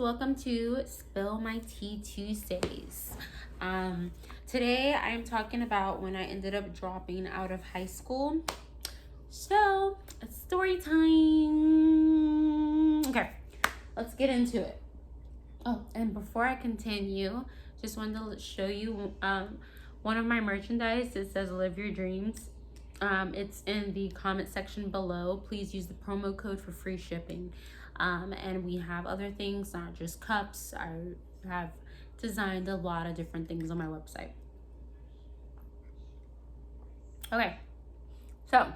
welcome to Spill My Tea Tuesdays. Today I am talking about when I ended up dropping out of high school. So, it's story time. Okay, let's get into it. Oh, and before I continue, just wanted to show you one of my merchandise. It says Live Your Dreams. It's in the comment section below. Please use the promo code for free shipping. And we have other things, not just cups. I have designed a lot of different things on my website. Okay, so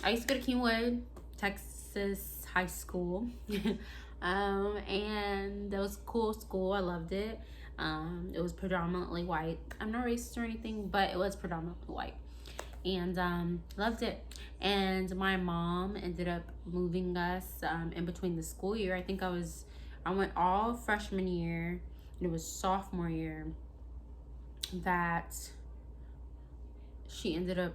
I used to go to Kingwood, Texas high school. And it was a cool school. I loved it. It was predominantly white. I'm not racist or anything, but it was predominantly white. And loved it. And my mom ended up moving us in between the school year. I think I went all freshman year, and it was sophomore year that she ended up,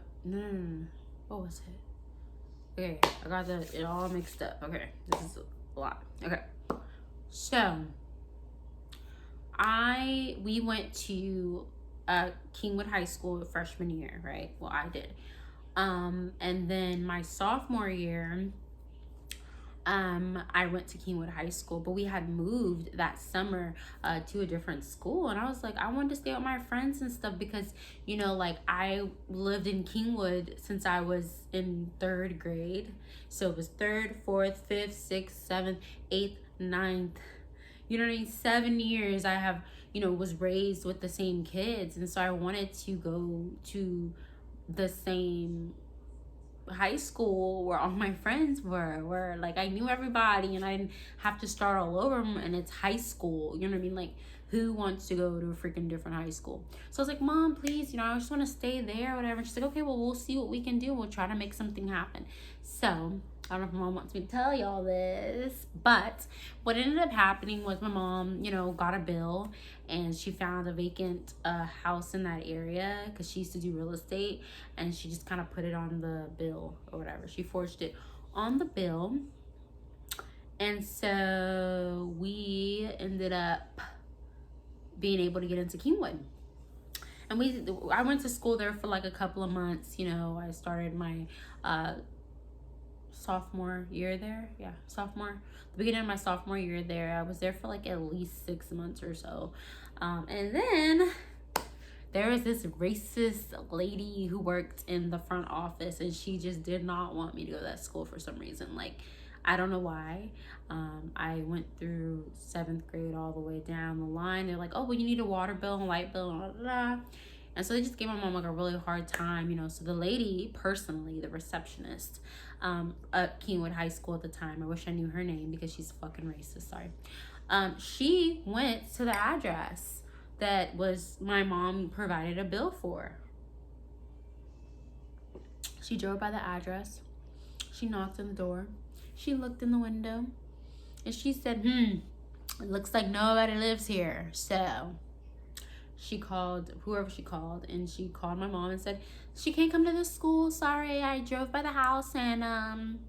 what was it? Okay, I got it all mixed up. Okay, this is a lot. Okay, so we went to Kingwood High School freshman year, right? Well, I did. And then my sophomore year, I went to Kingwood High School, but we had moved that summer to a different school. And I was like, I wanted to stay with my friends and stuff because, like I lived in Kingwood since I was in 3rd grade. So it was 3rd, 4th, 5th, 6th, 7th, 8th, 9th. 7 years I have, was raised with the same kids. And so I wanted to go to the same high school where all my friends where like I knew everybody and I didn't have to start all over, and it's high school, you know what I mean? Like, who wants to go to a freaking different high school? So I was like, Mom, please, I just want to stay there or whatever. She's like, okay, well, we'll see what we can do. We'll try to make something happen. So I don't know if my mom wants me to tell y'all this, but what ended up happening was my mom, got a bill, and she found a vacant house in that area because she used to do real estate, and she just kind of put it on the bill or whatever. She forged it on the bill, and so we ended up being able to get into Kingwood. And I went to school there for like a couple of months. I started my sophomore year there. Yeah, the beginning of my sophomore year there. I was there for like at least 6 months or so. And then there was this racist lady who worked in the front office, and she just did not want me to go to that school for some reason. Like, I don't know why. I went through 7th grade all the way down the line. They're like, oh, well, you need a water bill and light bill and blah, blah, blah. And so they just gave my mom like a really hard time, So the lady, personally, the receptionist at Kingwood High School at the time, I wish I knew her name because she's fucking racist, sorry. She went to the address that was my mom provided a bill for. She drove by the address. She knocked on the door. She looked in the window, and she said, it looks like nobody lives here. So she called whoever she called, and she called my mom and said, she can't come to this school. Sorry, I drove by the house, and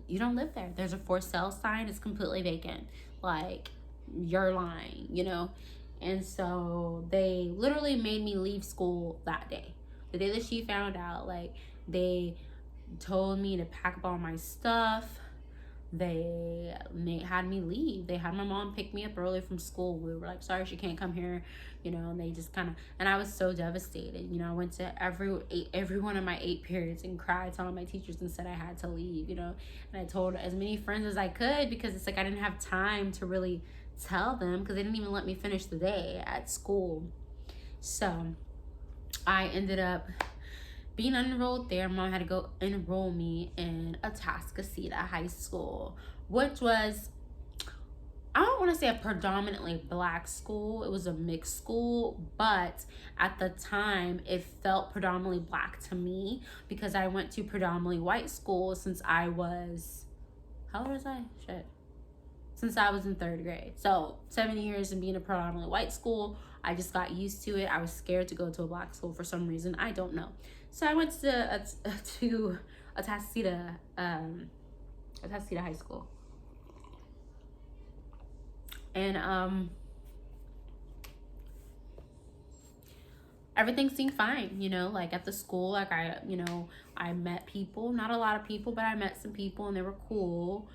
you don't live there. There's a for sale sign. It's completely vacant. Like, you're lying, And so they literally made me leave school that day. The day that she found out, like, they told me to pack up all my stuff. They had me leave. They had my mom pick me up early from school. We were like, sorry, she can't come here, and they just kind of, and I was so devastated. I went to every one of my 8 periods and cried to all my teachers and said I had to leave, and I told as many friends as I could, because it's like I didn't have time to really tell them because they didn't even let me finish the day at school. So I ended up being unenrolled there. Mom had to go enroll me in Atascocita High School, which was, I don't want to say a predominantly black school. It was a mixed school, but at the time it felt predominantly black to me because I went to predominantly white school since I was, how old was I? Since I was in 3rd grade. So 7 years and being a predominantly white school, I just got used to it. I was scared to go to a black school for some reason. I don't know. So I went to Atascocita High School. And everything seemed fine, you know, like at the school. Like I met people, not a lot of people, but I met some people and they were cool.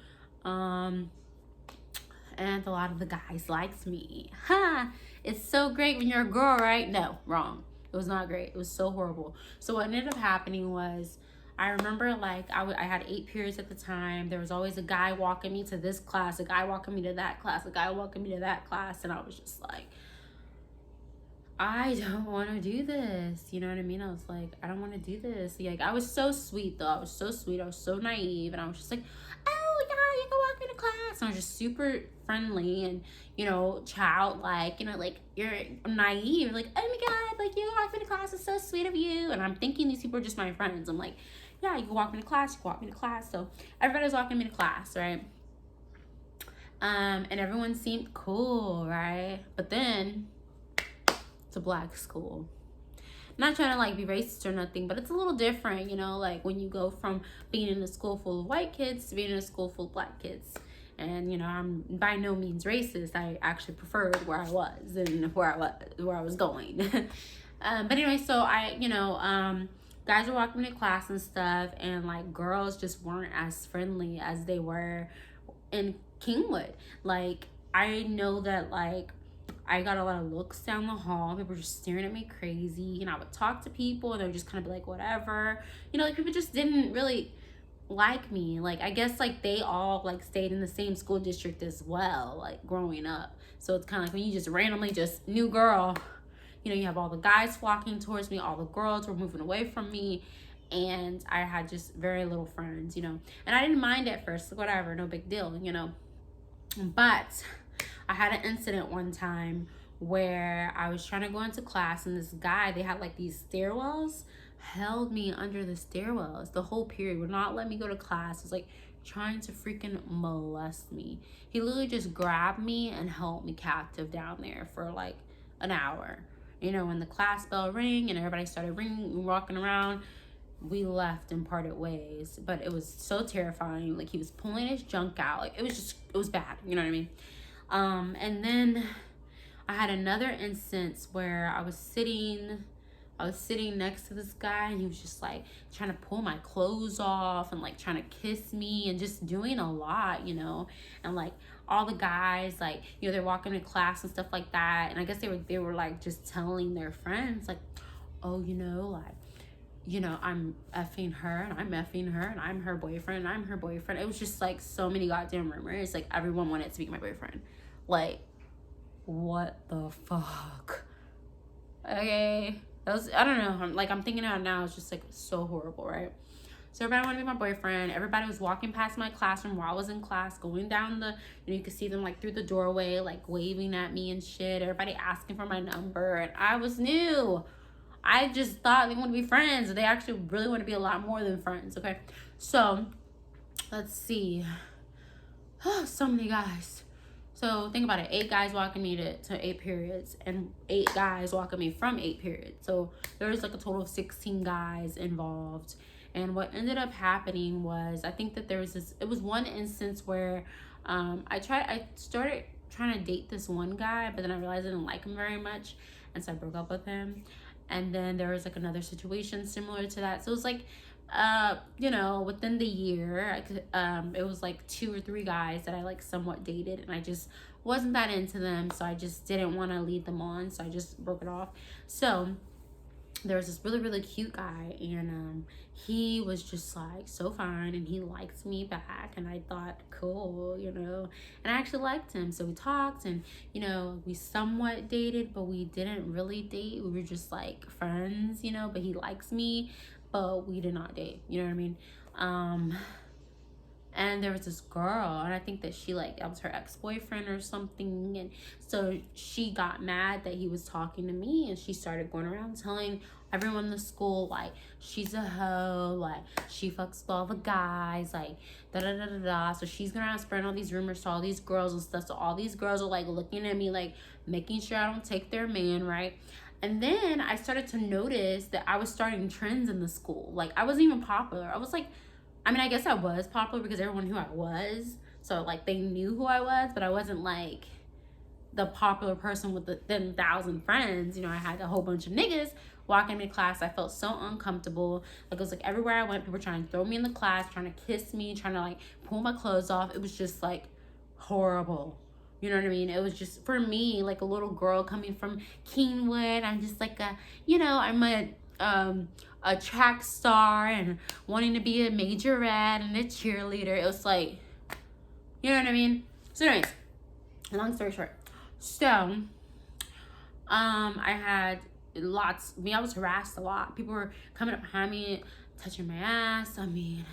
um and a lot of the guys liked me. Ha! It's so great when you're a girl, right? No, wrong. It was not great. It was so horrible. So what ended up happening was, I remember like I had 8 periods at the time. There was always a guy walking me to this class, a guy walking me to that class, a guy walking me to that class, and I was just like, I don't want to do this. You know what I mean? I was like, I don't want to do this. Like, I was so sweet, though. I was so sweet. I was so naive. And I was just like, oh, yeah, you can walk me to class. And I was just super friendly and, you know, childlike. You know, like, you're naive. Like, oh, my God, like, you can walk me to class. It's so sweet of you. And I'm thinking these people are just my friends. I'm like, yeah, you can walk me to class. You can walk me to class. So everybody's walking me to class, right? And everyone seemed cool, right? But then it's a black school. Not trying to like be racist or nothing, but it's a little different, you know, like when you go from being in a school full of white kids to being in a school full of black kids. And you know, I'm by no means racist. I actually preferred where I was and where I was going. But anyway, so guys were walking me to class and stuff, and like girls just weren't as friendly as they were in Kingwood. Like, I know that like I got a lot of looks down the hall. People were just staring at me crazy. And I would talk to people and they would just kind of be like, whatever. You know, like people just didn't really like me. Like, I guess like they all like stayed in the same school district as well, like growing up. So it's kind of like when you just randomly just new girl, you know, you have all the guys flocking towards me, all the girls were moving away from me. And I had just very little friends, you know. And I didn't mind at first, whatever, no big deal, you know. But I had an incident one time where I was trying to go into class, and this guy, they had like these stairwells, held me under the stairwells the whole period, would not let me go to class. Was like trying to freaking molest me. He literally just grabbed me and held me captive down there for like an hour. You know, when the class bell rang and everybody started ringing, walking around, we left and parted ways. But it was so terrifying. Like, he was pulling his junk out. Like, it was bad. You know what I mean? And then I had another instance where I was sitting next to this guy, and he was just like trying to pull my clothes off and like trying to kiss me and just doing a lot, you know. And like all the guys, like, you know, they're walking to class and stuff like that. And I guess they were like just telling their friends like, oh, you know, like, you know, I'm effing her and I'm effing her and I'm her boyfriend and I'm her boyfriend. It was just like so many goddamn rumors. Like, everyone wanted to be my boyfriend. Like, what the fuck? Okay. That was, I don't know. I'm thinking about it now. It's just like so horrible, right? So everybody wanted to be my boyfriend. Everybody was walking past my classroom while I was in class, going down you could see them like through the doorway, like waving at me and shit. Everybody asking for my number. And I was new. I just thought they want to be friends. They actually really want to be a lot more than friends, okay? So, let's see. So many guys. So, think about it. 8 guys walking me to 8 periods, and 8 guys walking me from 8 periods. So, there was like a total of 16 guys involved. And what ended up happening was, I think that it was one instance where I started trying to date this one guy, but then I realized I didn't like him very much. And so I broke up with him. And then there was like another situation similar to that. So it was like, you know, within the year, it was like 2 or 3 guys that I like somewhat dated, and I just wasn't that into them. So I just didn't want to lead them on. So I just broke it off. So there was this really, really cute guy, and he was just like so fine, and he liked me back, and I thought, cool, you know. And I actually liked him, so we talked, and you know, we somewhat dated, but we didn't really date. We were just like friends, you know. But he likes me, but we did not date, you know what I mean? And there was this girl, and I think that that was her ex-boyfriend or something. And so she got mad that he was talking to me, and she started going around telling everyone in the school, like, she's a hoe, like, she fucks with all the guys, like, da-da-da-da-da. So she's going around spreading all these rumors to all these girls and stuff. So all these girls are, like, looking at me, like, making sure I don't take their man, right? And then I started to notice that I was starting trends in the school. Like, I wasn't even popular. I guess I was popular because everyone knew I was. So, like, they knew who I was, but I wasn't, like, the popular person with the 10,000 friends. You know, I had a whole bunch of niggas walking into class. I felt so uncomfortable. Like, it was like everywhere I went, people were trying to throw me in the class, trying to kiss me, trying to like pull my clothes off. It was just like horrible. You know what I mean? It was just, for me, like a little girl coming from Keenwood. I'm just like I'm a track star and wanting to be a majorette and a cheerleader. It was like, you know what I mean? So anyways, long story short. So, I had I was harassed a lot. People were coming up behind me, touching my ass. I mean,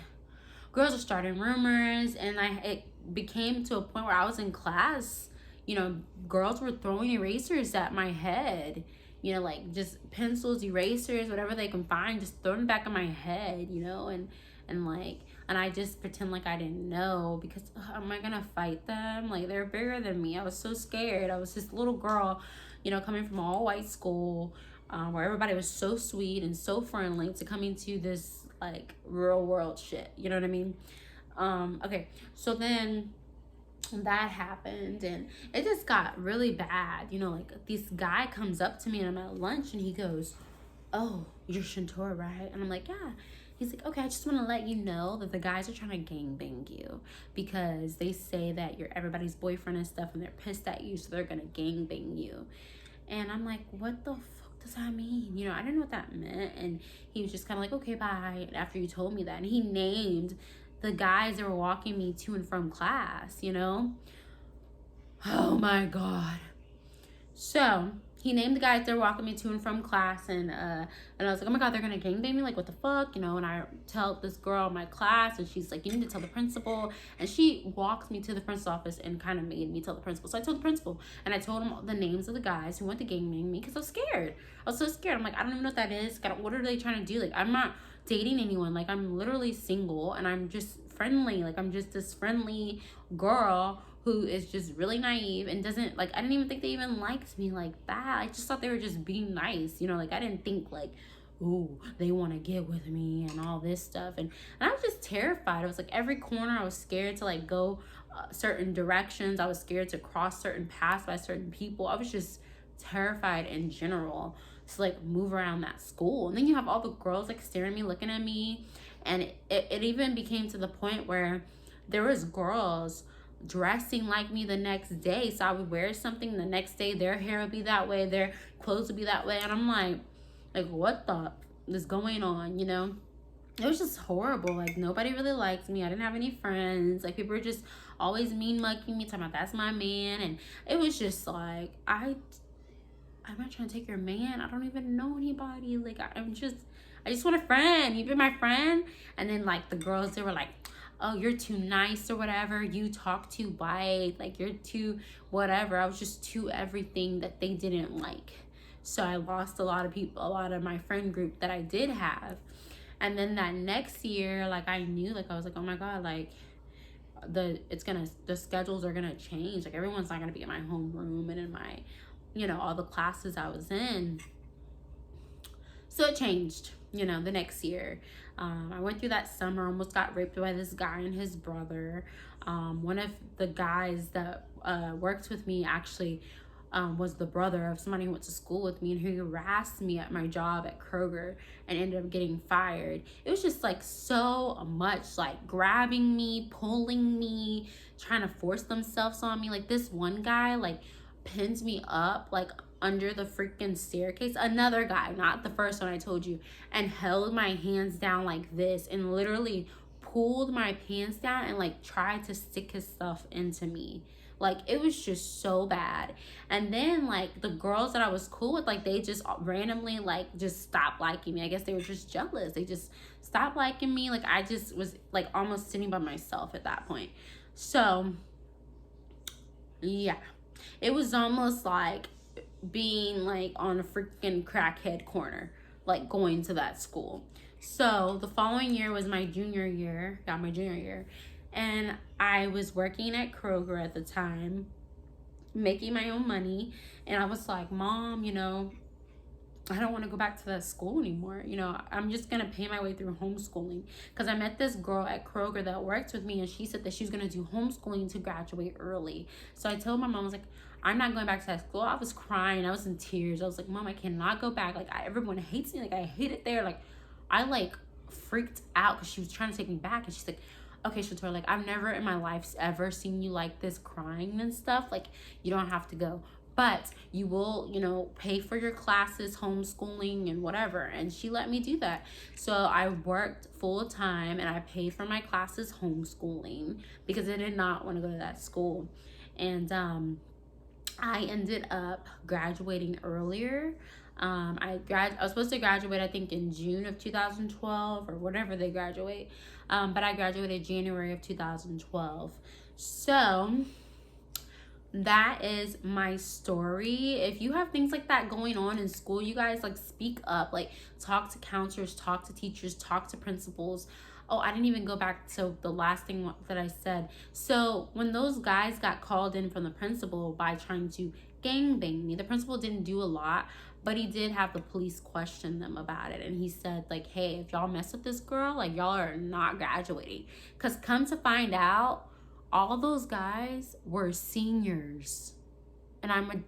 girls were starting rumors, and it became to a point where I was in class, girls were throwing erasers at my head, like just pencils, erasers, whatever they can find, just throwing it back in my head, and I just pretend like I didn't know, because am I gonna fight them? Like, they're bigger than me. I was so scared. I was this little girl, coming from an all-white school, where everybody was so sweet and so friendly, to coming to this like real world shit. You know what I mean? Okay, so then that happened, and it just got really bad. Like, this guy comes up to me and I'm at lunch, and he goes, "Oh, you're Shantora, right?" And I'm like, "Yeah." He's like, "Okay, I just want to let you know that the guys are trying to gangbang you, because they say that you're everybody's boyfriend and stuff, and they're pissed at you, so they're gonna gangbang you." And I'm like, "What the fuck does that mean?" I didn't know what that meant. And he was just kind of like, "Okay, bye," after you told me that. And he named the guys that were walking me to and from class, Oh my God. So he named the guys that were walking me to and from class, and I was like, "Oh my God, they're gonna gangbang me, like what the fuck?" And I tell this girl in my class, and she's like, "You need to tell the principal." And she walks me to the principal's office and kind of made me tell the principal. So I told the principal, and I told him the names of the guys who went to gangbang me, because I was scared. I was so scared. I'm like, I don't even know what that is. What are they trying to do? Like, I'm not dating anyone. Like, I'm literally single, and I'm just friendly. Like, I'm just this friendly girl who is just really naive and doesn't, like, I didn't even think they even liked me like that. I just thought they were just being nice, like, I didn't think like, ooh, they want to get with me and all this stuff. And I was just terrified. It was like every corner I was scared to like go certain directions. I was scared to cross certain paths by certain people. I was just terrified in general to like move around that school. And then you have all the girls like staring at me, looking at me, and it even became to the point where there was girls dressing like me the next day. So I would wear something, the next day their hair would be that way, their clothes would be that way, and I'm like what the is going on? It was just horrible. Like, nobody really liked me. I didn't have any friends. Like, people were just always mean mugging me, talking about that's my man. And it was just like, I'm not trying to take your man. I don't even know anybody. Like, I just want a friend. You be my friend. And then like the girls, they were like, "Oh, you're too nice," or whatever. "You talk too white." Like, "You're too whatever." I was just too everything that they didn't like. So I lost a lot of people, a lot of my friend group that I did have. And then that next year, like, I knew, like, I was like, oh my God, like, the schedules are gonna change. Like, everyone's not gonna be in my homeroom and in my, all the classes I was in. So it changed, the next year. I went through that summer, almost got raped by this guy and his brother. One of the guys that worked with me actually was the brother of somebody who went to school with me, and he harassed me at my job at Kroger and ended up getting fired. It was just like so much, like grabbing me, pulling me, trying to force themselves on me. Like, this one guy like pinned me up like under the freaking staircase, another guy, not the first one I told you, and held my hands down like this and literally pulled my pants down and like tried to stick his stuff into me. Like, it was just so bad. And then like the girls that I was cool with, like, they just randomly like just stopped liking me. I guess they were just jealous. They just stopped liking me. Like, I just was like almost sitting by myself at that point. So yeah, it was almost like being like on a freaking crackhead corner, like going to that school. So the following year was my junior year, and I was working at Kroger at the time, making my own money, and I was like, "Mom, I don't want to go back to that school anymore. I'm just going to pay my way through homeschooling." Because I met this girl at Kroger that worked with me, and she said that she was going to do homeschooling to graduate early. So I told my mom, I was like, I'm not going back to that school. I was crying. I was in tears. I was like, Mom, I cannot go back. Like, everyone hates me. Like, I hate it there. Like, I, like, freaked out because she was trying to take me back. And she's like, okay, Shatora, like, I've never in my life ever seen you like this crying and stuff. Like, you don't have to go. But you will, you know, pay for your classes, homeschooling, and whatever. And she let me do that. So I worked full time and I paid for my classes homeschooling because I did not want to go to that school. And I ended up graduating earlier. I was supposed to graduate, I think, in June of 2012 or whatever they graduate. But I graduated January of 2012. So that is my story. If you have things like that going on in school, you guys, like, speak up. Like, talk to counselors, talk to teachers, talk to principals. Oh, I didn't even go back to the last thing that I said. So when those guys got called in from the principal by trying to gangbang me, the principal didn't do a lot, but he did have the police question them about it. And he said, like, hey, if y'all mess with this girl, like, y'all are not graduating. Because come to find out, all those guys were seniors. And I'm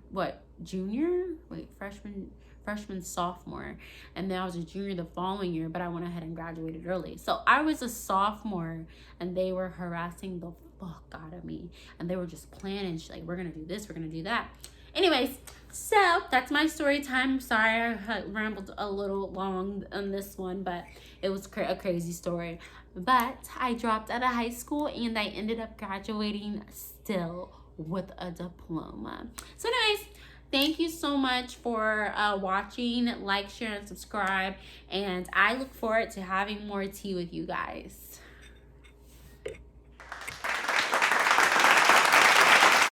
junior? Wait, freshman, sophomore. And then I was a junior the following year, but I went ahead and graduated early. So I was a sophomore and they were harassing the fuck out of me. And they were just planning, like, we're going to do this, we're going to do that. Anyways, so that's my story time. Sorry I rambled a little long on this one, but it was a crazy story. But I dropped out of high school and I ended up graduating still with a diploma. So anyways, thank you so much for watching. Like, share, and subscribe. And I look forward to having more tea with you guys.